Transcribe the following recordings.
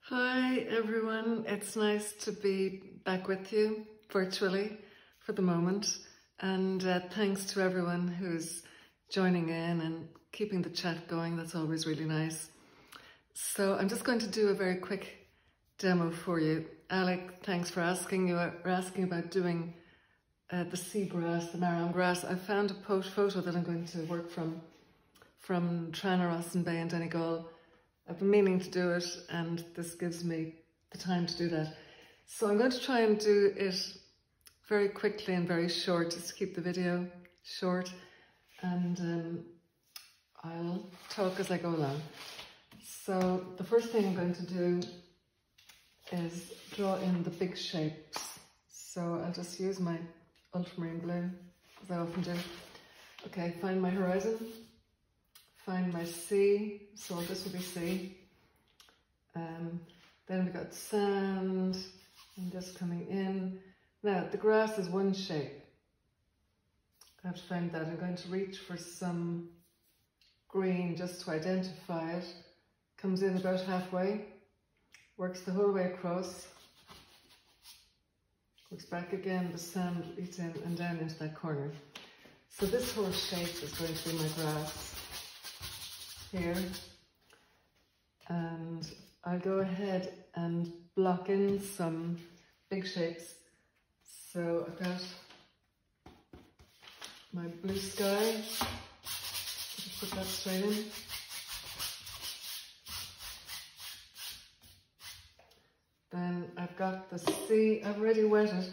Hi everyone, it's nice to be back with you virtually for the moment, and thanks to everyone who's joining in and keeping the chat going. That's always really nice. So I'm just going to do a very quick demo for you. Alec, thanks for asking. You were asking about doing the seagrass, the marram grass. I found a photo that I'm going to work from Tranarossan Bay in Donegal. I've been meaning to do it, and this gives me the time to do that. So I'm going to try and do it very quickly and very short, just to keep the video short, and I'll talk as I go along. So the first thing I'm going to do is draw in the big shapes. So I'll just use my ultramarine blue, as I often do. Okay, find my horizon. Find my sea, so this will be sea. Then we got sand, and just coming in. Now, the grass is one shape. I have to find that. I'm going to reach for some green just to identify it. Comes in about halfway, works the whole way across, works back again, the sand leads in and down into that corner. So this whole shape is going to be my grass here, and I'll go ahead and block in some big shapes. So I've got my blue sky, just put that straight in. Then I've got the sea. I've already wet it,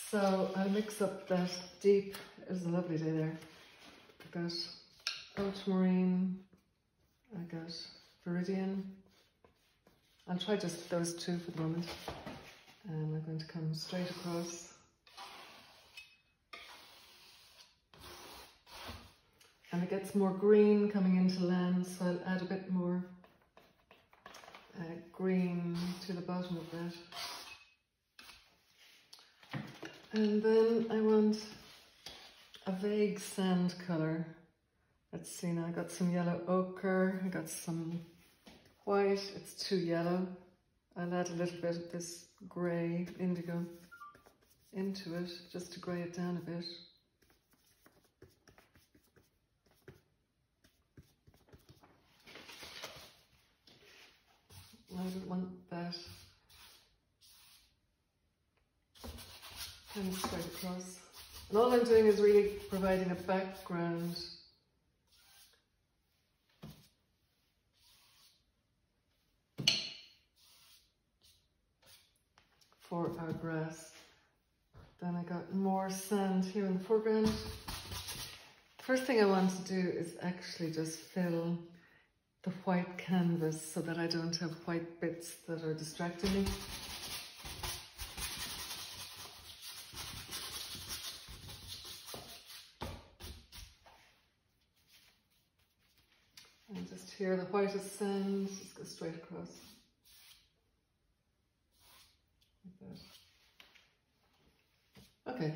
so I'll mix up that deep. It was a lovely day there. I've got ultramarine, I got Viridian. I'll try just those two for the moment. And I'm going to come straight across. And it gets more green coming into land, so I'll add a bit more green to the bottom of that. And then I want a vague sand colour. Let's see now, I got some yellow ochre, I got some white, it's too yellow. I'll add a little bit of this grey indigo into it, just to grey it down a bit. I don't want that kind of straight across. And all I'm doing is really providing a background for our grass. Then I got more sand here in the foreground. First thing I want to do is actually just fill the white canvas so that I don't have white bits that are distracting me. And just here, the whitest sand, just go straight across. Okay,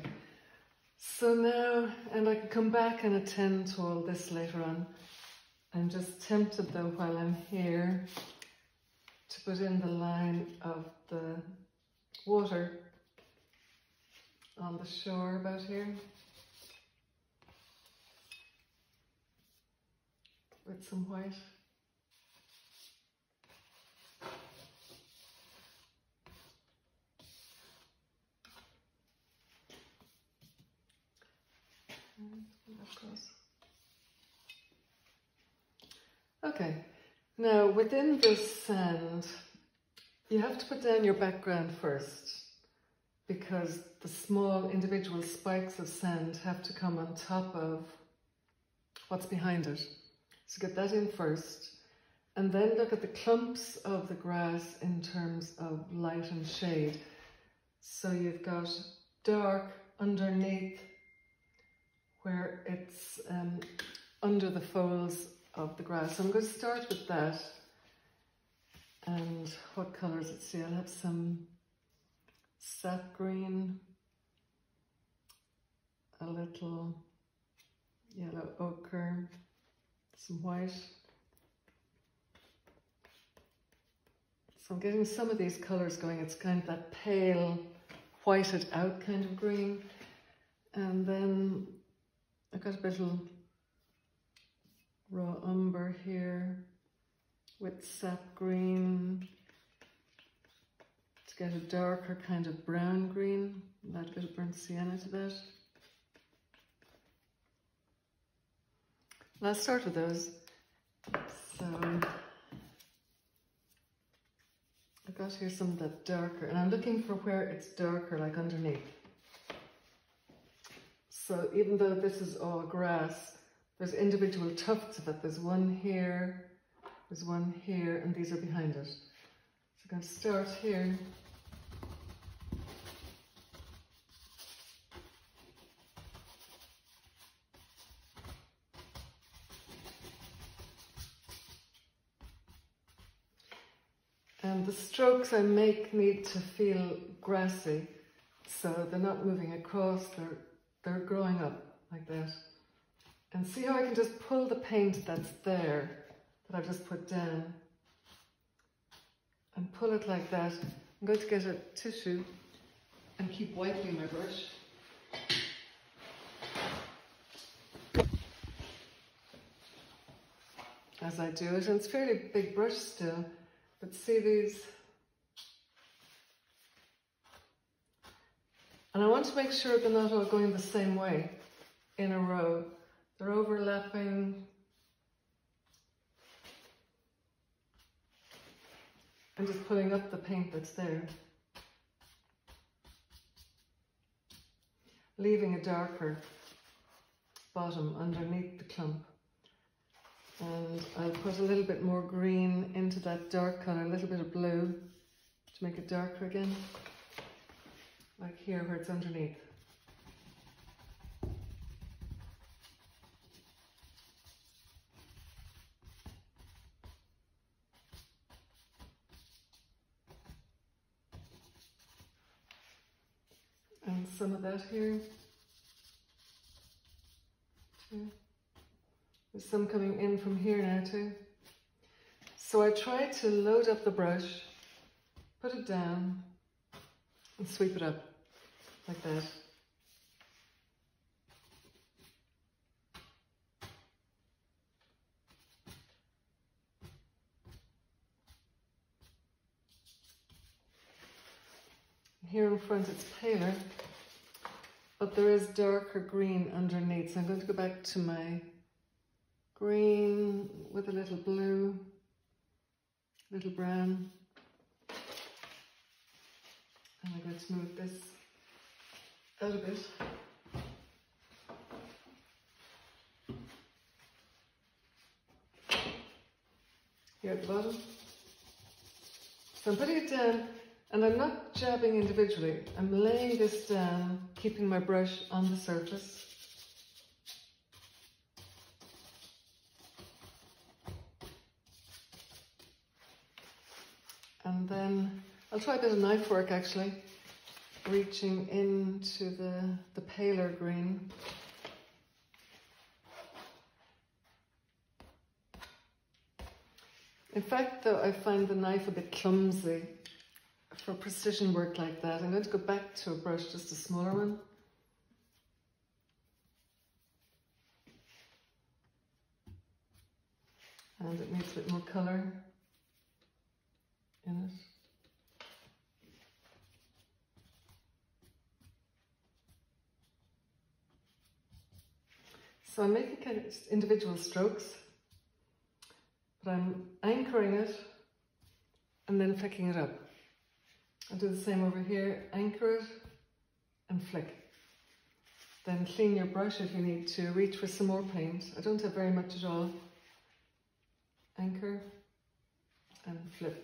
so now, and I can come back and attend to all this later on. I'm just tempted though, while I'm here, to put in the line of the water on the shore about here, with some white. Okay, now within this sand, you have to put down your background first, because the small individual spikes of sand have to come on top of what's behind it. So get that in first, and then look at the clumps of the grass in terms of light and shade. So you've got dark underneath, where it's under the folds of the grass. So I'm going to start with that. And what colours? Let's see, I'll have some sap green, a little yellow ochre, some white, So I'm getting some of these colours going. It's kind of that pale, whited out kind of green. And then I've got a bit of raw umber here with sap green to get a darker kind of brown green. Add a bit of burnt sienna to that. And I'll start with those. So I've got here some of that darker, and I'm looking for where it's darker, like underneath. So even though this is all grass, there's individual tufts of it. There's one here, there's one here, and these are behind it. So I'm going to start here. And the strokes I make need to feel grassy, so they're not moving across, they're growing up like that. And see how I can just pull the paint that's there, that I've just put down, and pull it like that. I'm going to get a tissue and keep wiping my brush. As I do it, and it's a fairly big brush still. But see these, and I want to make sure they're not all going the same way in a row. They're overlapping. I'm just pulling up the paint that's there, leaving a darker bottom underneath the clump. And I'll put a little bit more green into that dark colour, a little bit of blue to make it darker again, like here where it's underneath. And some of that here too. There's some coming in from here now too. So I try to load up the brush, put it down, and sweep it up like that. Here in front it's paler, but there is darker green underneath. So I'm going to go back to my green with a little blue, little brown, and I'm going to move this out a bit. Here at the bottom. So I'm putting it down, and I'm not jabbing individually. I'm laying this down, keeping my brush on the surface. And then I'll try a bit of knife work actually, reaching into the paler green. In fact though, I find the knife a bit clumsy for precision work like that. I'm going to go back to a brush, just a smaller one. And it needs a bit more colour in it. So I'm making kind of individual strokes, but I'm anchoring it and then flicking it up. I'll do the same over here, anchor it and flick. Then clean your brush if you need to, reach for some more paint. I don't have very much at all. Anchor and flip.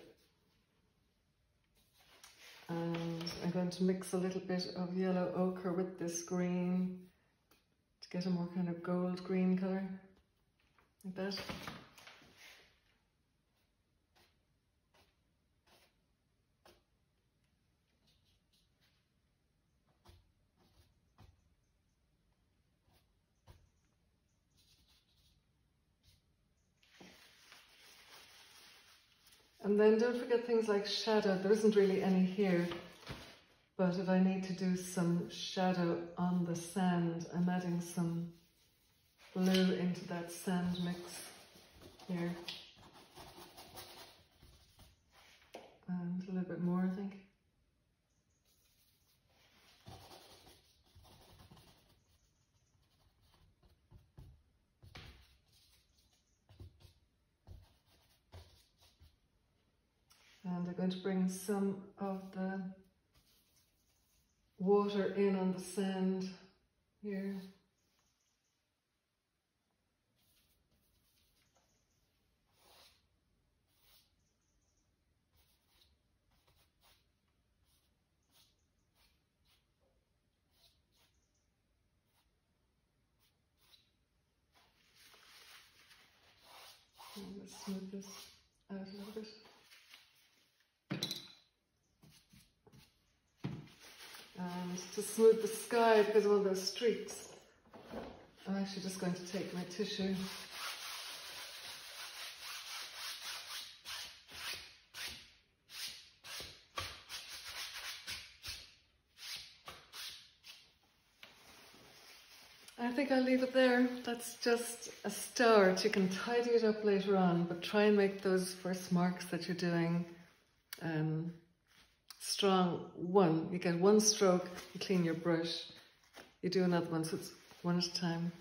And I'm going to mix a little bit of yellow ochre with this green to get a more kind of gold green colour, like that. And then don't forget things like shadow. There isn't really any here, but if I need to do some shadow on the sand, I'm adding some blue into that sand mix here. And a little bit more, I think. And I'm going to bring some of the water in on the sand here. And let's smooth this out a little bit. And to smooth the sky, because of all those streaks, I'm actually just going to take my tissue . I think I'll leave it there. That's just a start. You can tidy it up later on, but try and make those first marks that you're doing strong. You get one stroke, you clean your brush, you do another one, so it's one at a time.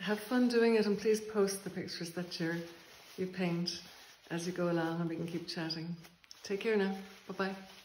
Have fun doing it, and please post the pictures that you paint as you go along, and we can keep chatting. Take care now. Bye-bye.